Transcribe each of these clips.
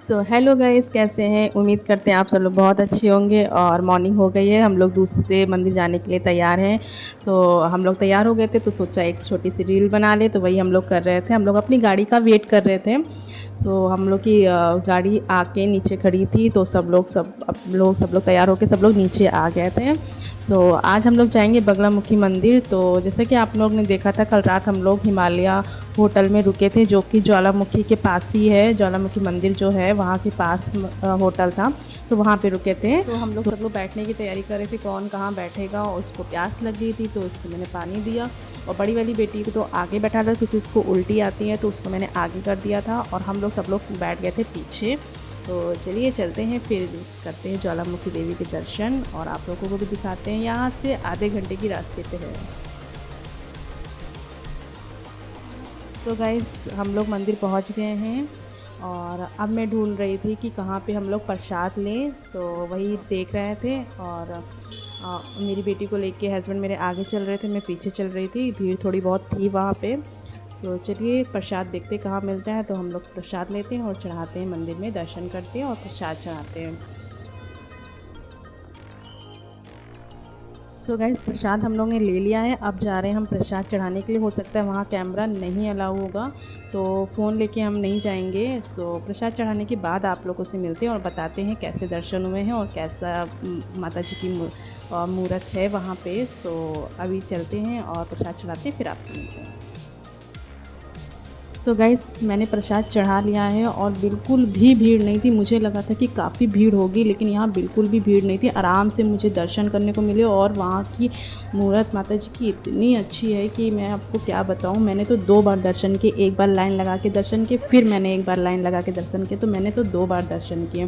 So hello guys, कैसे हैं? उम्मीद करते हैं आप सब लोग बहुत अच्छे होंगे। और मॉर्निंग हो गई है, हम लोग दूसरे मंदिर जाने के लिए तैयार हैं। सो हम लोग तैयार हो गए थे तो सोचा एक छोटी सी रील बना ले, तो वही हम लोग कर रहे थे। हम लोग अपनी गाड़ी का वेट कर रहे थे। सो हम लोग की गाड़ी आके नीचे खड़ी थी, तो सब लोग तैयार होके सब लोग नीचे आ गए थे। आज हम लोग जाएंगे बगलामुखी मंदिर। तो जैसे कि आप लोग ने देखा था, कल रात हम लोग हिमालय होटल में रुके थे, जो कि ज्वालामुखी के पास ही है। ज्वालामुखी मंदिर जो है वहाँ के पास होटल था, तो वहाँ पे रुके थे। हम लोग सब लोग बैठने की तैयारी कर रहे थे, कौन कहाँ बैठेगा। और उसको प्यास लग गई थी तो उसको मैंने पानी दिया। और बड़ी वाली बेटी को तो आगे बैठा था क्योंकि उसको उल्टी आती है, तो उसको मैंने आगे कर दिया था। और हम लोग सब लोग बैठ गए थे पीछे। तो चलिए चलते हैं, फिर करते हैं ज्वालामुखी देवी के दर्शन, और आप लोगों को भी दिखाते हैं। यहाँ से आधे घंटे की रास्ते पे है। तो गाइज़, हम लोग मंदिर पहुंच गए हैं। और अब मैं ढूंढ रही थी कि कहाँ पे हम लोग प्रसाद लें। वही देख रहे थे। और मेरी बेटी को लेके हस्बैंड मेरे आगे चल रहे थे, मैं पीछे चल रही थी। भीड़ थोड़ी बहुत थी वहाँ पे। चलिए प्रसाद देखते कहाँ मिलता है, तो हम लोग प्रसाद लेते हैं और चढ़ाते हैं मंदिर में, दर्शन करते हैं और प्रसाद चढ़ाते हैं। गाइस, प्रसाद हम लोगों ने ले लिया है। अब जा रहे हैं हम प्रसाद चढ़ाने के लिए। हो सकता है वहाँ कैमरा नहीं अलाउ होगा, तो फ़ोन लेके हम नहीं जाएंगे। प्रसाद चढ़ाने के बाद आप लोगों से मिलते हैं और बताते हैं कैसे दर्शन हुए हैं और कैसा माता जी की मूर्त है वहाँ पे। अभी चलते हैं और प्रसाद चढ़ाते हैं, फिर आपसे मिलते हैं। गाइस, मैंने प्रसाद चढ़ा लिया है और बिल्कुल भी भीड़ नहीं थी। मुझे लगा था कि काफ़ी भीड़ होगी, लेकिन यहाँ बिल्कुल भी भीड़ नहीं थी। आराम से मुझे दर्शन करने को मिले। और वहाँ की मूर्त माता जी की इतनी अच्छी है कि मैं आपको क्या बताऊँ। मैंने तो 2 बार दर्शन किए, एक बार लाइन लगा के दर्शन किए, फिर मैंने एक बार लाइन लगा के दर्शन किए। तो मैंने तो 2 बार दर्शन किए।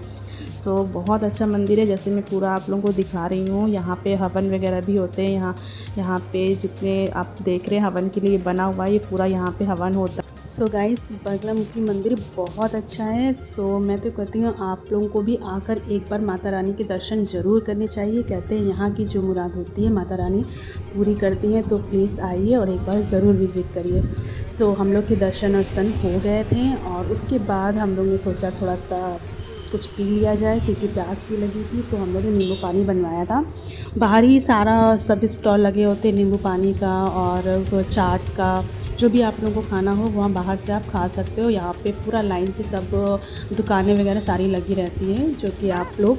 बहुत अच्छा मंदिर है, जैसे मैं पूरा आप लोगों को दिखा रही हूँ। यहाँ पे हवन वगैरह भी होते हैं। यहाँ पे जितने आप देख रहे हैं हवन के लिए बना हुआ है, ये पूरा यहाँ पे हवन होता है। गाइस, बगलामुखी मंदिर बहुत अच्छा है। मैं तो कहती हूँ आप लोगों को भी आकर एक बार माता रानी के दर्शन ज़रूर करने चाहिए। कहते हैं यहाँ की जो मुराद होती है माता रानी पूरी करती हैं। तो प्लीज़ आइए और एक बार ज़रूर विज़िट करिए। हम लोग के दर्शन वर्शन हो गए थे, और उसके बाद हम लोग ने सोचा थोड़ा सा कुछ पी लिया जाए, क्योंकि प्यास भी लगी थी। तो हम लोग ने नींबू पानी बनवाया था। बाहर ही सारा सब स्टॉल लगे होते हैं नींबू पानी का और चाट का। जो भी आप लोगों को खाना हो वहाँ बाहर से आप खा सकते हो। यहाँ पे पूरा लाइन से सब दुकानें वगैरह सारी लगी रहती हैं, जो कि आप लोग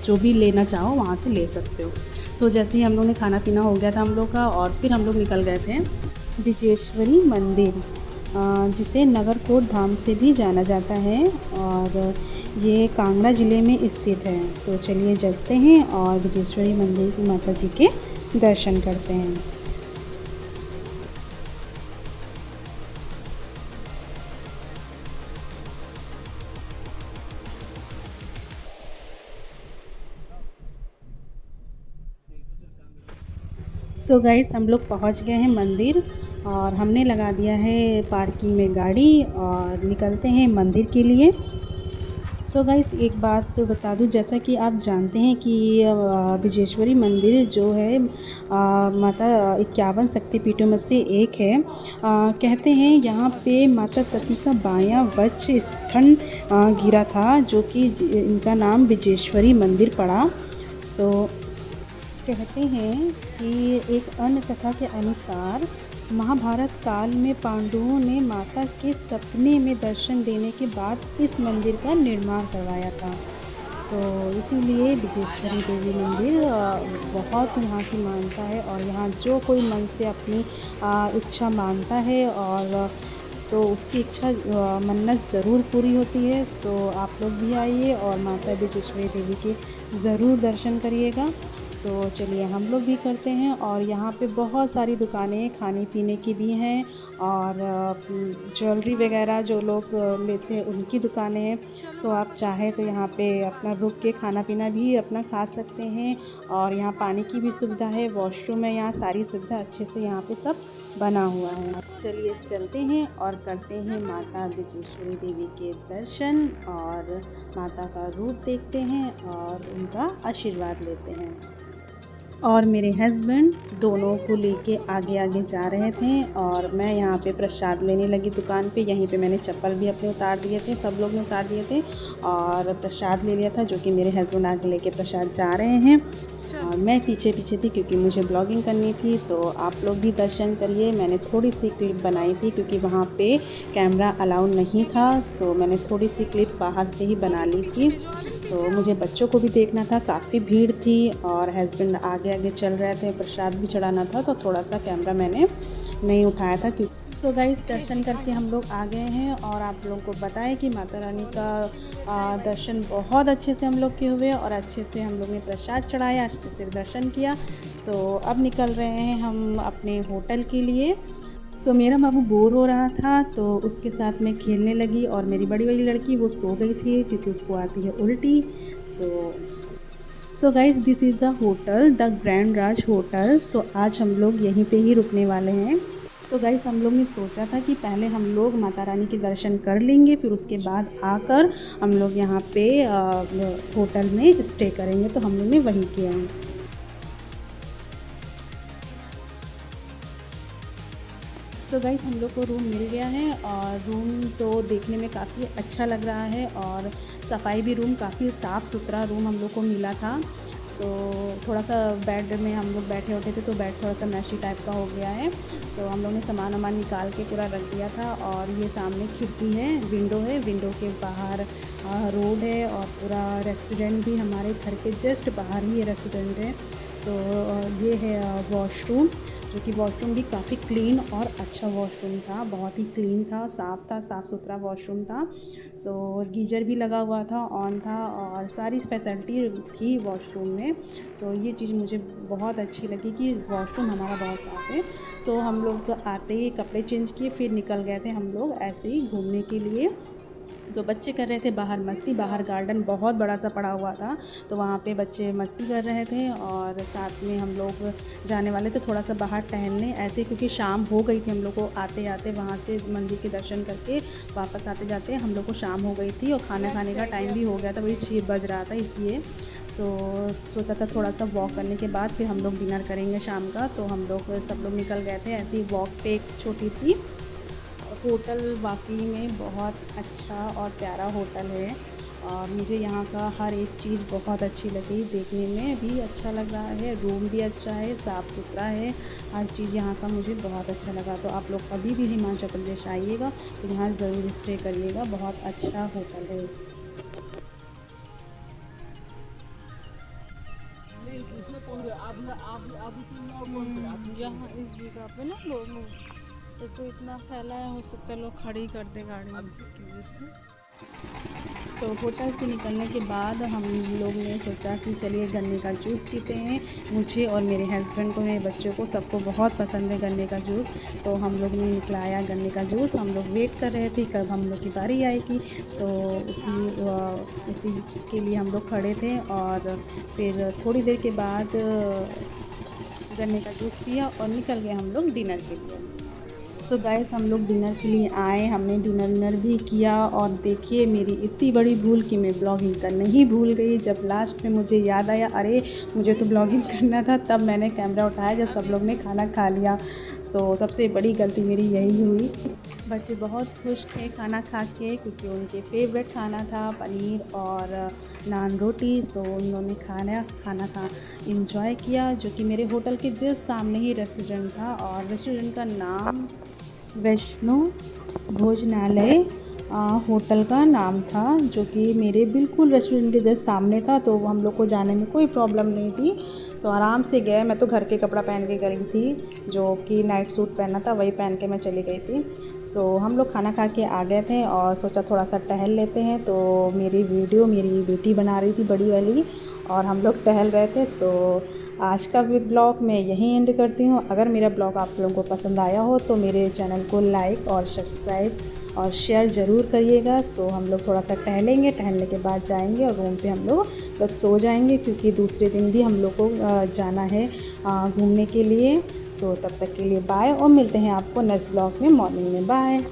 जो भी लेना चाहो वहाँ से ले सकते हो। जैसे ही हम लोग ने खाना पीना हो गया था हम लोग का, और फिर हम लोग निकल गए थे विजेश्वरी मंदिर, जिसे नगरकोट धाम से भी जाना जाता है। और ये कांगड़ा ज़िले में स्थित है। तो चलिए चलते हैं और विजेश्वरी मंदिर की माता जी के दर्शन करते हैं। गाइस, हम लोग पहुंच गए हैं मंदिर, और हमने लगा दिया है पार्किंग में गाड़ी, और निकलते हैं मंदिर के लिए। गाइस, एक बात तो बता दूं, जैसा कि आप जानते हैं कि विजेश्वरी मंदिर जो है माता 51 शक्तिपीठों में से एक है। कहते हैं यहाँ पे माता सती का बायां वक्ष स्तन गिरा था, जो कि इनका नाम विजेश्वरी मंदिर पड़ा। कहते हैं कि एक अन्य कथा के अनुसार महाभारत काल में पांडवों ने माता के सपने में दर्शन देने के बाद इस मंदिर का निर्माण करवाया था। इसीलिए विजेश्वरी देवी मंदिर बहुत यहाँ की मान्यता है। और यहाँ जो कोई मन से अपनी इच्छा मानता है, और तो उसकी इच्छा मन्नत ज़रूर पूरी होती है। आप लोग भी आइए और माता विजेश्वरी देवी के ज़रूर दर्शन करिएगा। चलिए हम लोग भी करते हैं। और यहाँ पे बहुत सारी दुकानें खाने पीने की भी हैं, और ज्वेलरी वगैरह जो लोग लेते हैं उनकी दुकानें हैं। आप चाहें तो यहाँ पे अपना रुक के खाना पीना भी अपना खा सकते हैं। और यहाँ पानी की भी सुविधा है, वॉशरूम है, यहाँ सारी सुविधा अच्छे से यहाँ पे सब बना हुआ है। चलिए चलते हैं और करते हैं माता विजेश्वरी देवी के दर्शन, और माता का रूप देखते हैं और उनका आशीर्वाद लेते हैं। और मेरे हस्बैंड दोनों को लेके आगे आगे जा रहे थे और मैं यहाँ पे प्रसाद लेने लगी दुकान पे। यहीं पे मैंने चप्पल भी अपने उतार दिए थे, सब लोग ने उतार दिए थे और प्रसाद ले लिया था, जो कि मेरे हस्बैंड आगे लेके प्रसाद जा रहे हैं और मैं पीछे पीछे थी क्योंकि मुझे ब्लॉगिंग करनी थी। तो आप लोग भी दर्शन करिए। मैंने थोड़ी सी क्लिप बनाई थी क्योंकि वहाँ पे कैमरा अलाउ नहीं था, सो मैंने थोड़ी सी क्लिप बाहर से ही बना ली थी। सो मुझे बच्चों को भी देखना था, काफ़ी भीड़ थी और हस्बैंड आगे आगे चल रहे थे, प्रसाद भी चढ़ाना था, तो थोड़ा सा कैमरा मैंने नहीं उठाया था क्योंकि। सो गाइस, दर्शन करके हम लोग आ गए हैं और आप लोगों को बताएं कि माता रानी का दर्शन बहुत अच्छे से हम लोग के हुए और अच्छे से हम लोग ने प्रसाद चढ़ाया, अच्छे से दर्शन किया। सो अब निकल रहे हैं हम अपने होटल के लिए। सो मेरा बाबू बोर हो रहा था तो उसके साथ में खेलने लगी और मेरी बड़ी वाली लड़की वो सो गई थी क्योंकि उसको आती है उल्टी। So guys, this is a hotel, the grand Raj hotel. So आज हम लोग यहीं पे ही रुकने वाले हैं। तो गाइस, हम लोग ने सोचा था कि पहले हम लोग माता रानी के दर्शन कर लेंगे, फिर उसके बाद आकर हम लोग यहाँ पे होटल में स्टे करेंगे, तो हम लोग ने वही किया है। सो गाइस, हम लोग को रूम मिल गया है और रूम तो देखने में काफ़ी अच्छा लग रहा है और सफाई भी, रूम काफ़ी साफ़ सुथरा रूम हम लोग को मिला था। सो थोड़ा सा बेड में हम लोग बैठे होते थे तो बेड थोड़ा सा मैशी टाइप का हो गया है। सो हम लोग ने सामान वामान निकाल के पूरा रख दिया था और ये सामने खिड़की है, विंडो है, विंडो के बाहर रोड है और पूरा रेस्टोरेंट भी हमारे घर के जस्ट बाहर ही रेस्टोरेंट है। सो ये है वॉशरूम, जो कि वॉशरूम भी काफ़ी क्लीन और अच्छा वॉशरूम था, बहुत ही क्लीन था, साफ़ सुथरा वॉशरूम था। सो गीज़र भी लगा हुआ था, ऑन था और सारी फैसिलिटी थी वॉशरूम में। सो ये चीज़ मुझे बहुत अच्छी लगी कि वॉशरूम हमारा बहुत साफ़ है। सो हम लोग आते ही कपड़े चेंज किए, फिर निकल गए थे हम लोग ऐसे ही घूमने के लिए। जो बच्चे कर रहे थे बाहर मस्ती, बाहर गार्डन बहुत बड़ा सा पड़ा हुआ था तो वहाँ पे बच्चे मस्ती कर रहे थे और साथ में हम लोग जाने वाले थे थोड़ा सा बाहर टहलने ऐसे, क्योंकि शाम हो गई थी हम लोग को आते आते, वहाँ से मंदिर के दर्शन करके वापस आते जाते हम लोग को शाम हो गई थी और खाना खाने का टाइम भी हो गया था, वही 6 बज रहा था, इसलिए सोचा था थोड़ा सा वॉक करने के बाद फिर हम लोग डिनर करेंगे शाम का। तो हम लोग सब लोग निकल गए थे ऐसे ही वॉक पे। एक छोटी सी होटल वाकई में बहुत अच्छा और प्यारा होटल है और मुझे यहाँ का हर एक चीज़ बहुत अच्छी लगी, देखने में भी अच्छा लग रहा है, रूम भी अच्छा है, साफ़ सुथरा है, हर चीज़ यहाँ का मुझे बहुत अच्छा लगा। तो आप लोग कभी भी हिमाचल प्रदेश आइएगा तो यहाँ ज़रूर स्टे करिएगा, बहुत अच्छा होटल है। यहाँ इस जगह पे ना लोग तो इतना फैला है, हो सकता है लोग खड़ी कर दे गाड़ी इसकी वजह से। तो होटल से निकलने के बाद हम लोग ने सोचा कि चलिए गन्ने का जूस पीते हैं। मुझे और मेरे हस्बैंड को, मेरे बच्चों को, सबको बहुत पसंद है गन्ने का जूस। तो हम लोग ने निकलाया गन्ने का जूस। हम लोग वेट कर रहे थे कब हम लोग की बारी आएगी, तो उसी के लिए हम लोग खड़े थे और फिर थोड़ी देर के बाद गन्ने का जूस पिया और निकल गए हम लोग डिनर के लिए। सो गाइस, हम लोग डिनर के लिए आए, हमने डिनर भी किया और देखिए मेरी इतनी बड़ी भूल कि मैं ब्लॉगिंग करना ही भूल गई। जब लास्ट में मुझे याद आया अरे मुझे तो ब्लॉगिंग करना था, तब मैंने कैमरा उठाया जब सब लोग ने खाना खा लिया। सो सबसे बड़ी गलती मेरी यही हुई। बच्चे बहुत खुश थे खाना खा के क्योंकि उनके फेवरेट खाना था पनीर और नान रोटी। सो उन्होंने खाना इंजॉय किया, जो कि मेरे होटल के जस्ट सामने ही रेस्टोरेंट था और रेस्टोरेंट का नाम वैष्णो भोजनालय होटल का नाम था, जो कि मेरे बिल्कुल रेस्टोरेंट के जस्ट सामने था। तो हम लोग को जाने में कोई प्रॉब्लम नहीं थी। सो आराम से गए। मैं तो घर के कपड़ा पहन के गई थी, जो कि नाइट सूट पहना था वही पहन के मैं चली गई थी। सो हम लोग खाना खा के आ गए थे और सोचा थोड़ा सा टहल लेते हैं। तो मेरी वीडियो मेरी बेटी बना रही थी बड़ी वाली और हम लोग टहल रहे थे। सो आज का भी ब्लॉग मैं यहीं एंड करती हूँ। अगर मेरा ब्लॉग आप लोगों को पसंद आया हो तो मेरे चैनल को लाइक और सब्सक्राइब और शेयर ज़रूर करिएगा। सो हम लोग थोड़ा सा टहलेंगे, टहलने के बाद जाएंगे और रूम पे हम लोग बस सो जाएंगे क्योंकि दूसरे दिन भी हम लोग को जाना है घूमने के लिए। सो तब तक के लिए बाय और मिलते हैं आपको नेक्स्ट ब्लॉग में मॉर्निंग में। बाय।